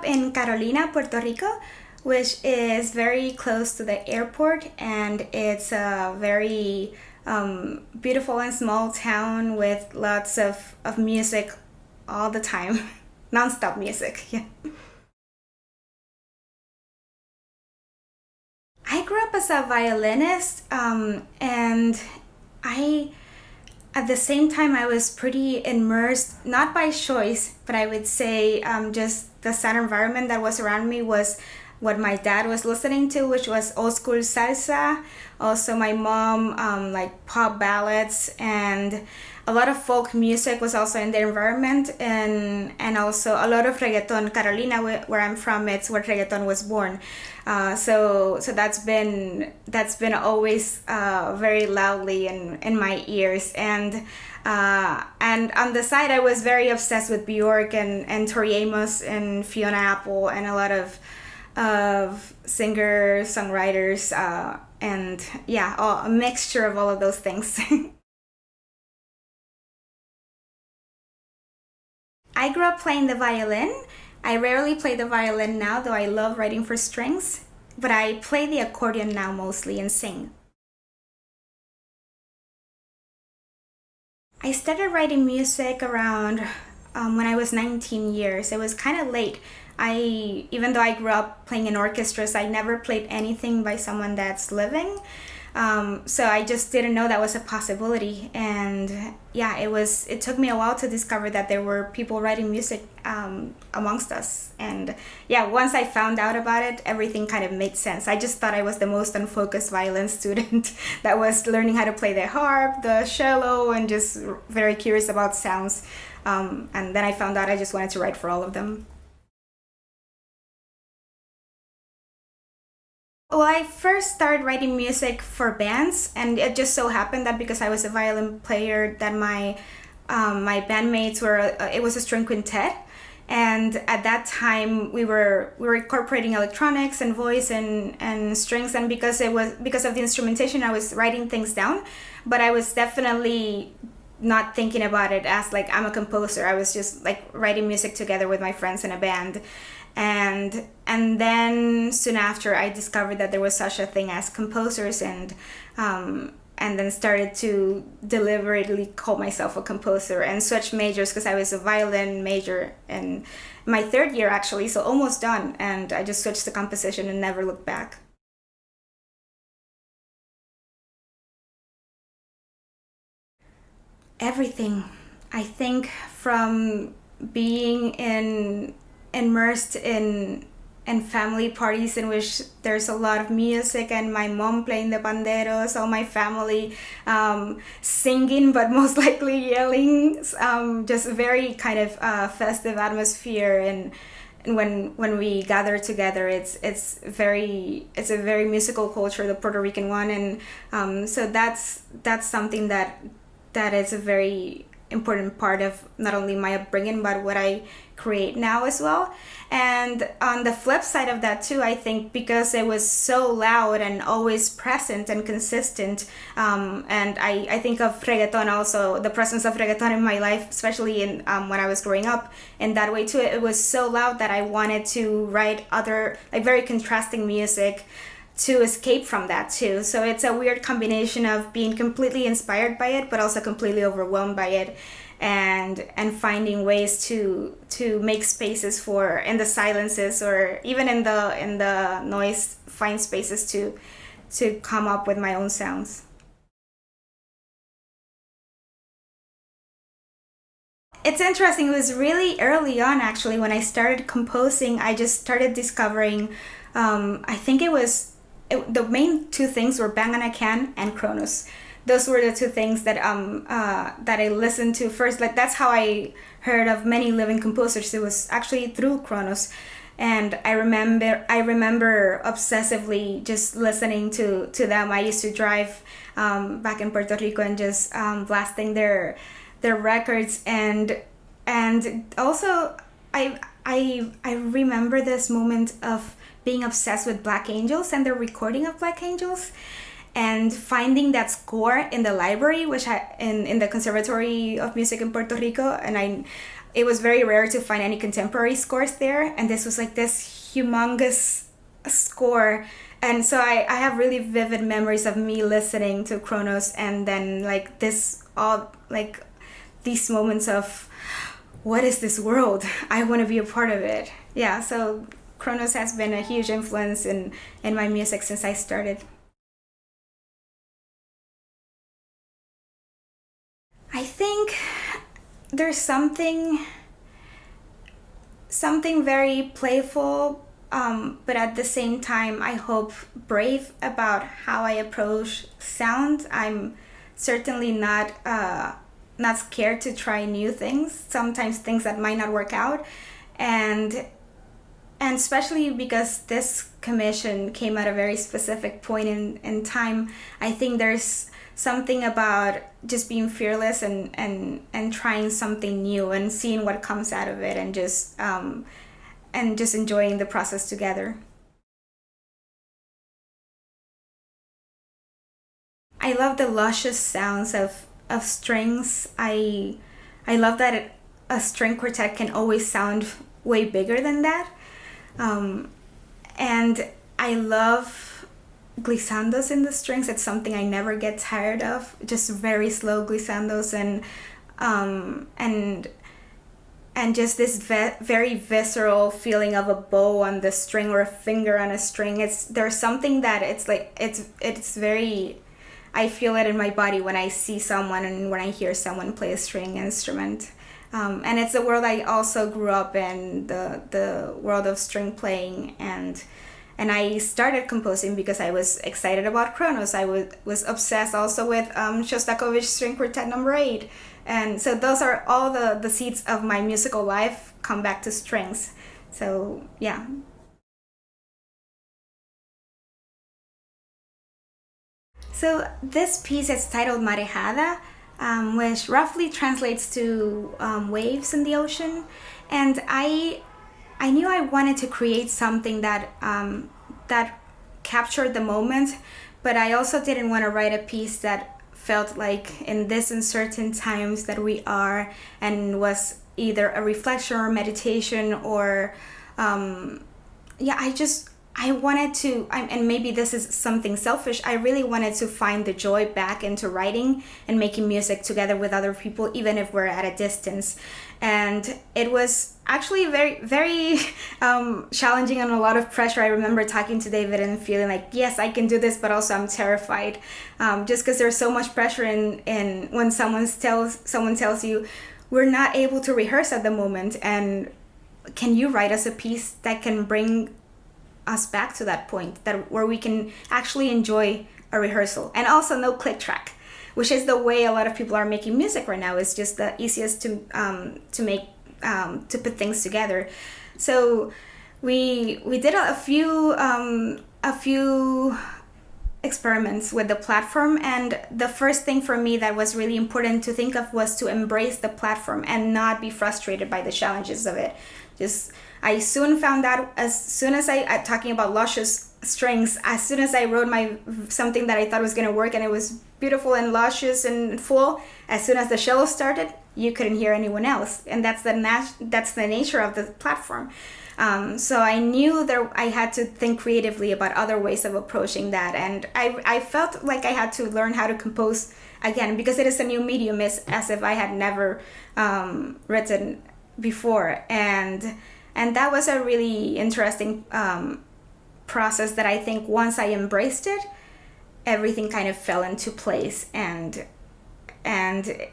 up in Carolina, Puerto Rico, which is very close to the airport, and it's a very beautiful and small town with lots of music all the time. Non-stop music, yeah. I grew up as a violinist, and I, at the same time, I was pretty immersed, not by choice, but I would say just the sound environment that was around me was what my dad was listening to, which was old school salsa. Also, my mom, like pop ballads, and a lot of folk music was also in the environment, and also a lot of reggaeton. Carolina, where I'm from, it's where reggaeton was born. So that's been always very loudly in my ears, and on the side I was very obsessed with Bjork and Tori Amos and Fiona Apple and a lot of singers, songwriters, and yeah, a mixture of all of those things. I grew up playing the violin. I rarely play the violin now, though I love writing for strings, but I play the accordion now mostly and sing. I started writing music around when I was 19 years. It was kind of late. Even though I grew up playing in orchestras, I never played anything by someone that's living. So I just didn't know that was a possibility, and yeah, it took me a while to discover that there were people writing music amongst us. And yeah, once I found out about it, everything kind of made sense. I just thought I was the most unfocused violin student that was learning how to play the harp, the cello, and just very curious about sounds. And then I found out I just wanted to write for all of them. Well, I first started writing music for bands, and it just so happened that because I was a violin player, that my bandmates were. It was a string quintet, and at that time we were incorporating electronics and voice and strings, and because of the instrumentation, I was writing things down, but I was definitely not thinking about it as like I'm a composer. I was just like writing music together with my friends in a band. And then soon after, I discovered that there was such a thing as composers, and then started to deliberately call myself a composer and switch majors because I was a violin major in my third year actually, so almost done, and I just switched to composition and never looked back. Everything. I think from being immersed in family parties in which there's a lot of music and my mom playing the panderos, all my family singing but most likely yelling, just very kind of festive atmosphere. And when we gather together, it's a very musical culture, the Puerto Rican one, and so that's something that is a very important part of not only my upbringing but what I create now as well. And on the flip side of that too, I think because it was so loud and always present and consistent, and I think of reggaeton also, the presence of reggaeton in my life, especially in when I was growing up, in that way too. It was so loud that I wanted to write other like very contrasting music to escape from that too. So it's a weird combination of being completely inspired by it but also completely overwhelmed by it, and finding ways to make spaces for, in the silences or even in the noise, find spaces to come up with my own sounds. It's interesting. It was really early on actually when I started composing. I just started discovering, I think the main two things were Bang on a Can and Kronos. Those were the two things that I listened to first. Like that's how I heard of many living composers. It was actually through Kronos, and I remember obsessively just listening to them. I used to drive back in Puerto Rico and just blasting their records, and also I remember this moment of being obsessed with Black Angels and the recording of Black Angels, and finding that score in the library, which in the Conservatory of Music in Puerto Rico, and it was very rare to find any contemporary scores there, and this was like this humongous score. And so I have really vivid memories of me listening to Kronos, and then like this all like these moments of, what is this world? I want to be a part of it. Yeah, so Kronos has been a huge influence in my music since I started. I think there's something very playful, but at the same time, I hope brave about how I approach sound. I'm certainly not scared to try new things. Sometimes things that might not work out, and especially because this commission came at a very specific point in time. I think there's something about just being fearless and trying something new and seeing what comes out of it, and just enjoying the process together. I love the luscious sounds of strings. I love that a string quartet can always sound way bigger than that. And I love glissandos in the strings. It's something I never get tired of. Just very slow glissandos, and just this very visceral feeling of a bow on the string or a finger on a string. There's something that it's very. I feel it in my body when I see someone and when I hear someone play a string instrument. And it's a world I also grew up in, the world of string playing, and I started composing because I was excited about Kronos. I was obsessed also with Shostakovich String Quartet number 8, and so those are all the seeds of my musical life come back to strings. So yeah. So this piece is titled Marejada, which roughly translates to waves in the ocean, and I knew I wanted to create something that captured the moment, but I also didn't want to write a piece that felt like in this uncertain times that we are, and was either a reflection or meditation or I wanted to, and maybe this is something selfish, I really wanted to find the joy back into writing and making music together with other people, even if we're at a distance. And it was actually very, very challenging and a lot of pressure. I remember talking to David and feeling like, yes, I can do this, but also I'm terrified. Just because there's so much pressure in when someone tells you, we're not able to rehearse at the moment, and can you write us a piece that can bring us back to that point where we can actually enjoy a rehearsal, and also no click track, which is the way a lot of people are making music right now. It's just the easiest to make to put things together. So we did a few experiments with the platform, and the first thing for me that was really important to think of was to embrace the platform and not be frustrated by the challenges of it. I soon found out, as soon as talking about luscious strings, as soon as I wrote something that I thought was going to work and it was beautiful and luscious and full, as soon as the cello started, you couldn't hear anyone else. And that's the nature of the platform. So I knew that I had to think creatively about other ways of approaching that. And I felt like I had to learn how to compose again, because it is a new medium, as if I had never written before. And that was a really interesting process that I think once I embraced it, everything kind of fell into place. And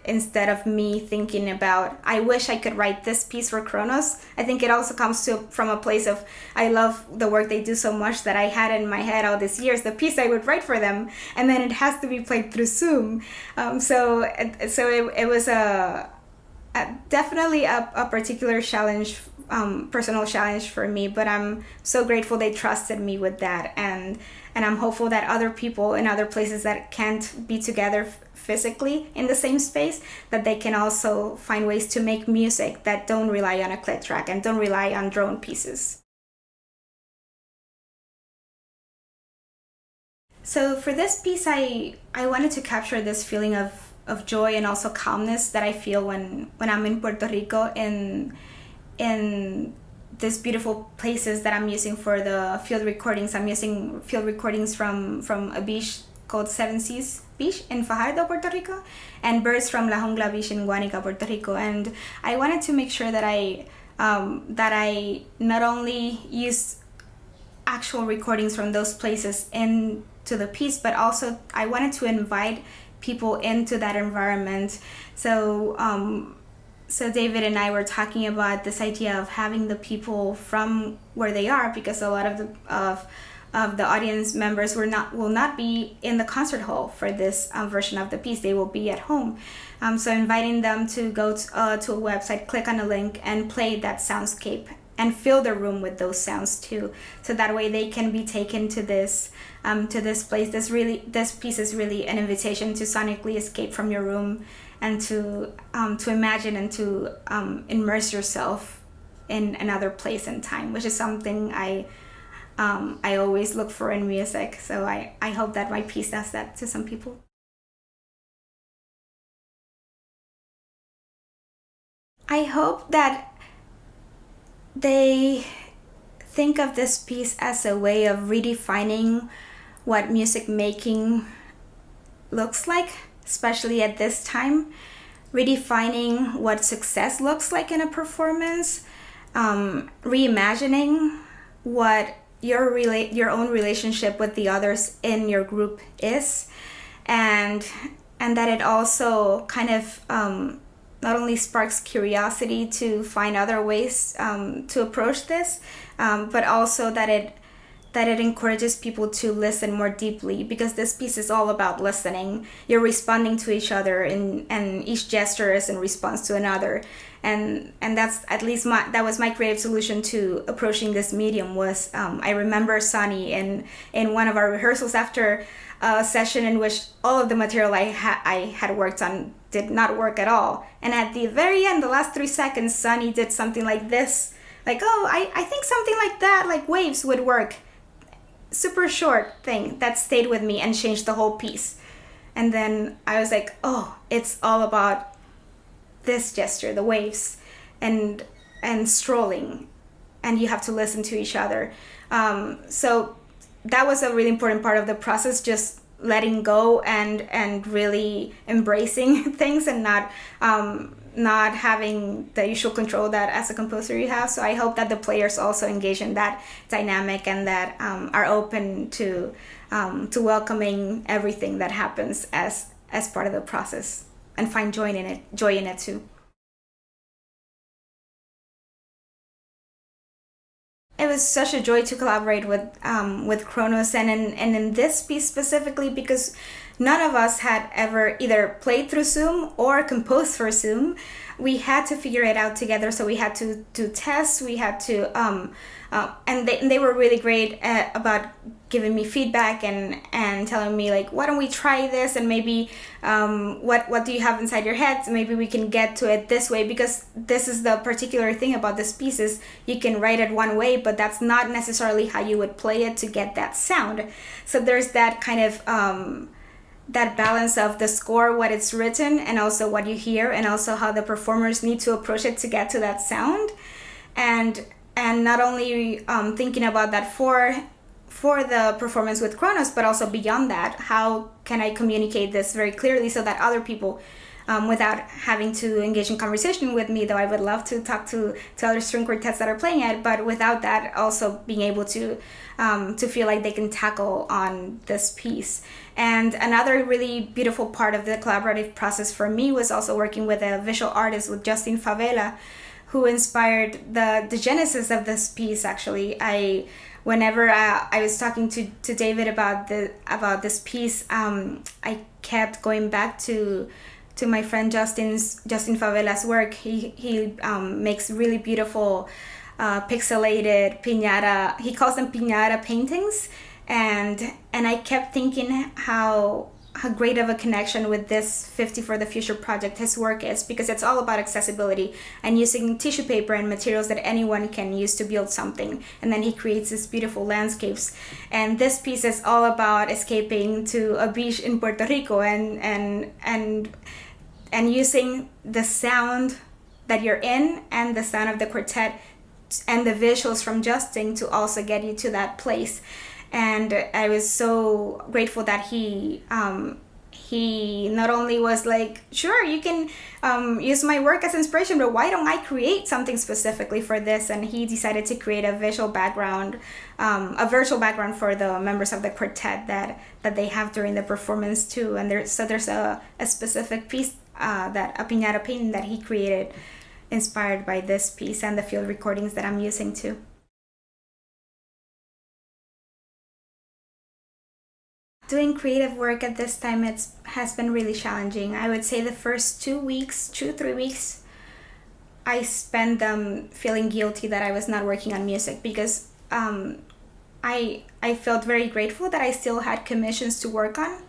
instead of me thinking about, I wish I could write this piece for Kronos, I think it also comes from a place of, I love the work they do so much that I had in my head all these years, the piece I would write for them, and then it has to be played through Zoom. So it was definitely a particular challenge, personal challenge for me, but I'm so grateful they trusted me with that, and I'm hopeful that other people in other places that can't be together physically in the same space, that they can also find ways to make music that don't rely on a click track and don't rely on drone pieces. So for this piece, I wanted to capture this feeling of of joy and also calmness that I feel when I'm in Puerto Rico in these beautiful places that I'm using for the field recordings. I'm using field recordings from a beach called Seven Seas Beach in Fajardo, Puerto Rico, and birds from La Jungla Beach in Guanica, Puerto Rico. And I wanted to make sure that I not only use actual recordings from those places into the piece, but also I wanted to invite people into that environment. So David and I were talking about this idea of having the people from where they are, because a lot of the audience members will not be in the concert hall for this version of the piece. They will be at home. So inviting them to go to a website, click on a link, and play that soundscape and fill the room with those sounds too. So that way they can be taken to this place. This piece is really an invitation to sonically escape from your room and to imagine and to immerse yourself in another place and time, which is something I always look for in music. So I hope that my piece does that to some people. I hope that they think of this piece as a way of redefining what music making looks like, especially at this time, redefining what success looks like in a performance, reimagining what your own relationship with the others in your group is, and that it also kind of not only sparks curiosity to find other ways to approach this, but also that it encourages people to listen more deeply, because this piece is all about listening. You're responding to each other, and each gesture is in response to another, and that's at least that was my creative solution to approaching this medium. Was I remember Sonny in one of our rehearsals after a session in which all of the material I had worked on did not work at all, and at the very end, the last 3 seconds, Sonny did something like this, like, oh, I think something like that, like waves would work. Super short thing that stayed with me and changed the whole piece. And then I was like, oh, it's all about this gesture, the waves, and strolling, and you have to listen to each other. So that was a really important part of the process, just letting go and really embracing things, and not having the usual control that as a composer you have. So I hope that the players also engage in that dynamic, and that are open to welcoming everything that happens as part of the process, and find joy in it too. It was such a joy to collaborate with Kronos, and in this piece specifically, because none of us had ever either played through Zoom or composed for Zoom. We had to figure it out together, so we had to test. We had to, and they were really great about giving me feedback and telling me, like, why don't we try this, and maybe what do you have inside your head? So maybe we can get to it this way, because this is the particular thing about this piece, is you can write it one way, but that's not necessarily how you would play it to get that sound. So there's that kind of that balance of the score, what it's written, and also what you hear, and also how the performers need to approach it to get to that sound, and not only thinking about that for the performance with Kronos, but also beyond that, how can I communicate this very clearly so that other people, without having to engage in conversation with me, though I would love to talk to other string quartets that are playing it, but without that, also being able to feel like they can tackle on this piece. And another really beautiful part of the collaborative process for me was also working with a visual artist, with Justin Favela, who inspired the genesis of this piece. Actually, whenever I was talking to David about this piece, I kept going back to my friend Justin Favela's work. He makes really beautiful pixelated piñata. He calls them piñata paintings, and I kept thinking how how great of a connection with this 50 for the Future project his work is, because it's all about accessibility and using tissue paper and materials that anyone can use to build something. And then he creates these beautiful landscapes. And this piece is all about escaping to a beach in Puerto Rico and using the sound that you're in and the sound of the quartet and the visuals from Justin to also get you to that place. And I was so grateful that he not only was like, sure, you can use my work as inspiration, but why don't I create something specifically for this? And he decided to create a visual background, a virtual background for the members of the quartet that they have during the performance too. And there's a specific piece, that a piñata painting that he created, inspired by this piece and the field recordings that I'm using too. Doing creative work at this time has been really challenging. I would say the first 3 weeks, I spent them feeling guilty that I was not working on music, because I felt very grateful that I still had commissions to work on,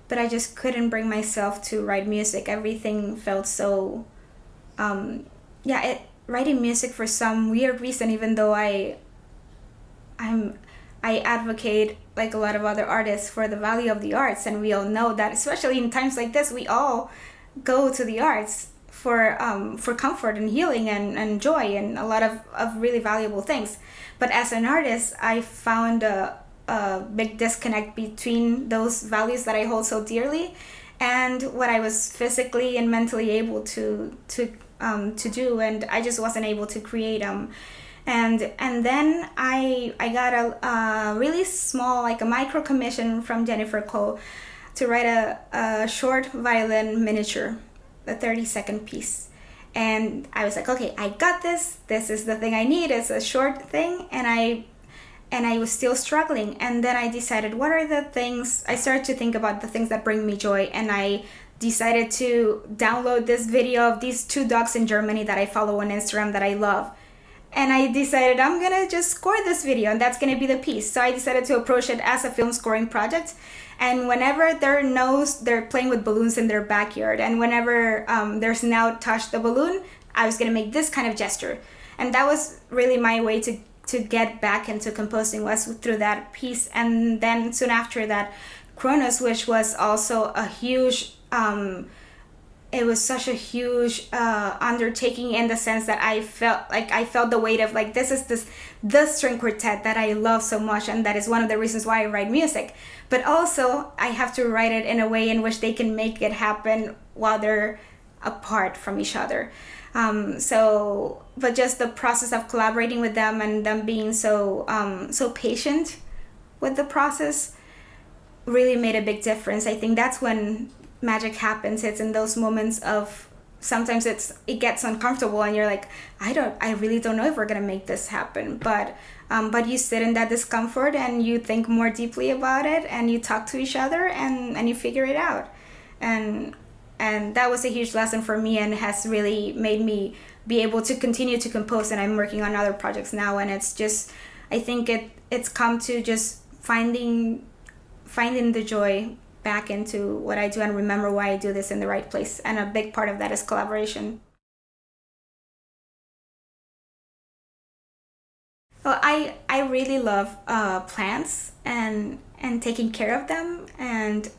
but I just couldn't bring myself to write music. Everything felt so, writing music for some weird reason, even though I advocate, like a lot of other artists, for the value of the arts, and we all know that, especially in times like this, we all go to the arts for comfort and healing and joy and a lot of really valuable things. But as an artist, I found a big disconnect between those values that I hold so dearly and what I was physically and mentally able to do, and I just wasn't able to create them. And then I got a really small, like a micro commission from Jennifer Cole to write a short violin miniature, a 30-second piece. And I was like, okay, I got this. This is the thing I need. It's a short thing. And I was still struggling. And then I decided, what are the things? I started to think about the things that bring me joy. And I decided to download this video of these 2 dogs in Germany that I follow on Instagram that I love. And I decided I'm gonna just score this video, and that's gonna be the piece. So I decided to approach it as a film scoring project. And whenever they're playing with balloons in their backyard, and whenever their snout touched the balloon, I was gonna make this kind of gesture. And that was really my way to get back into composing, was through that piece. And then soon after that, Kronos, which was also a huge, it was such a huge undertaking, in the sense that I felt the weight of, like, the string quartet that I love so much, and that is one of the reasons why I write music. But also I have to write it in a way in which they can make it happen while they're apart from each other. But just the process of collaborating with them and them being so patient with the process really made a big difference. I think that's when magic happens. It's in those moments of, sometimes it gets uncomfortable and you're like, I really don't know if we're gonna make this happen, but you sit in that discomfort and you think more deeply about it, and you talk to each other and you figure it out. And that was a huge lesson for me, and has really made me be able to continue to compose. And I'm working on other projects now, and it's just, I think it's come to just finding the joy back into what I do, and remember why I do this in the right place. And a big part of that is collaboration. Well, I really love plants and taking care of them, and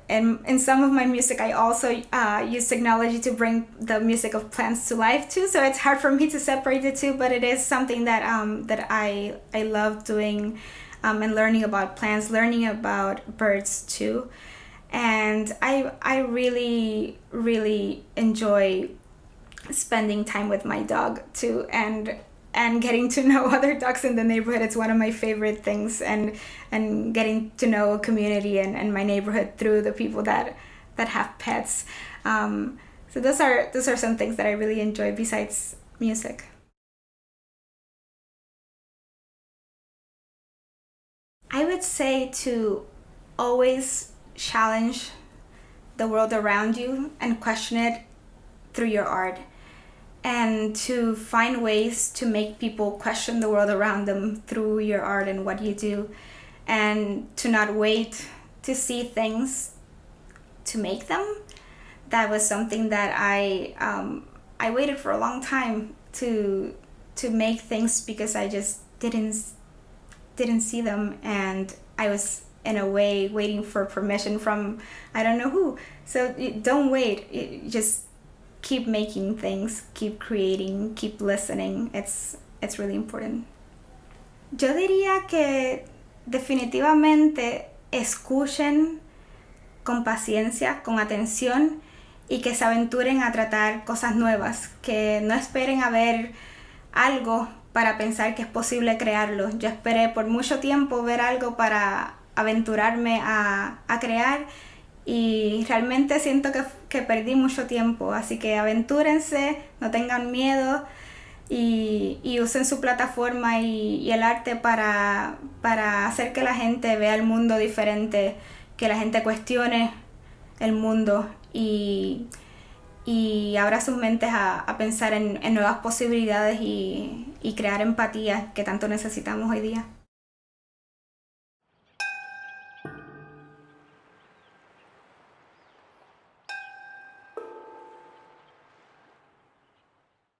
in some of my music I also use technology to bring the music of plants to life too. So it's hard for me to separate the two, but it is something that I love doing. And learning about plants, learning about birds too. And I really, really enjoy spending time with my dog too, and getting to know other dogs in the neighborhood. It's one of my favorite things, and getting to know a community and my neighborhood through the people that have pets. So those are some things that I really enjoy besides music. I would say to always challenge the world around you and question it through your art, and to find ways to make people question the world around them through your art and what you do, and to not wait to see things to make them. That was something that I waited for a long time to make things, because I just didn't see them, and I was in a way waiting for permission from I don't know who. So don't wait. Just keep making things, keep creating, keep listening. It's really important. Yo diría que definitivamente escuchen con paciencia, con atención, y que se aventuren a tratar cosas nuevas, que no esperen a ver algo para pensar que es posible crearlo. Yo esperé por mucho tiempo ver algo para aventurarme a crear, y realmente siento que perdí mucho tiempo. Así que aventúrense, no tengan miedo, y usen su plataforma y el arte para hacer que la gente vea el mundo diferente, que la gente cuestione el mundo y abra sus mentes a pensar en nuevas posibilidades y crear empatía que tanto necesitamos hoy día.